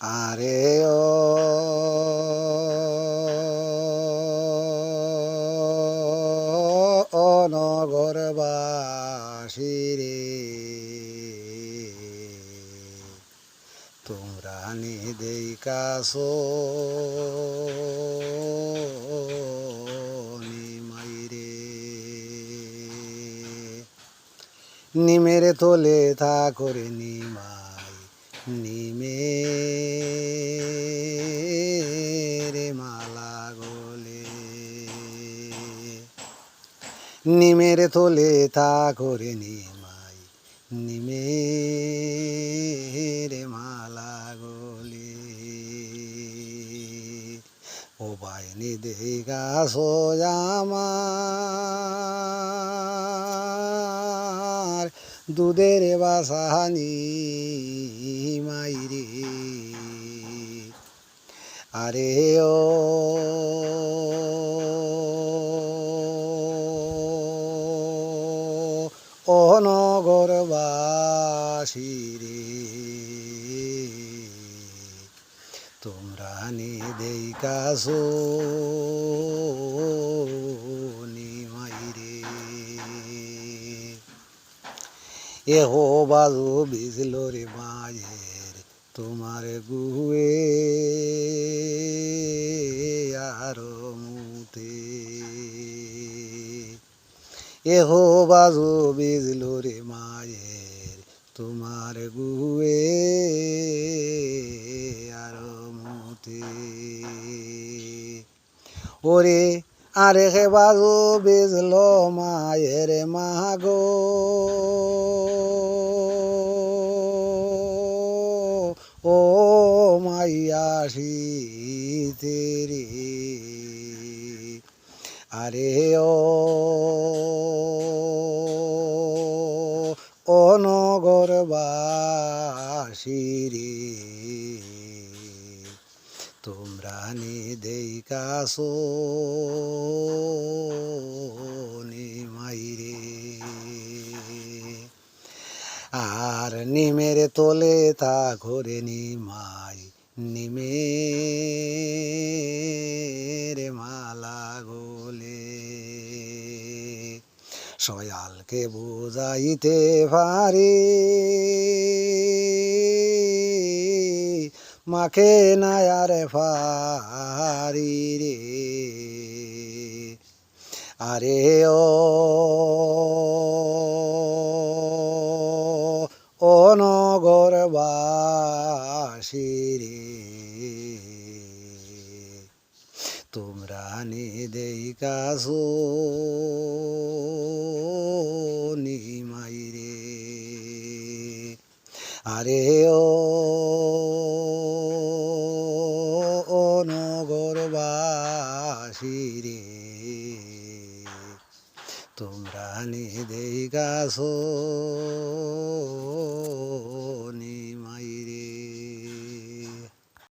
আরে ও নগরবাসী রে, তোমরা নিদেইকাছো নিমাইরে, নিমের তোলে থাকরে নিমাই, নিমের মালা গলে, নিমের তোলে থাকরে নিমাই, নিমের মালা গলে। ও বাইনি দেখাছো আমার দুধের বাসানি মাইরে, আরে ও নগরবাসী রে, তোমরা নিদেইকাছো নিমাইরে। এহো বাজু বিজল রে মায়ের তোমার গুয়ে আর মুতে, এহো বাজু বিজল রে মায়ের তোমার গুয়ে আর মুতে। ওরে আরে হে বাজু বিজল মায়ের মাগো, ও মাইয়া শীতে রে, আরে ও নগরবাসী রে, তোমরা নিদেইকাছো নিমাইরে। আর নিমের তোলে থাকরে নিমাই, নিমের মালা গলে। সয়ালকে বুঝাইতে পারি মাকে নায়ার ফারি রে, আরে ও নগরবাসী রে, তোমরা নিদেইকাছো নিমাইরে, আরে ও নগরবাসী রে, তোমরা নিদেইকাছো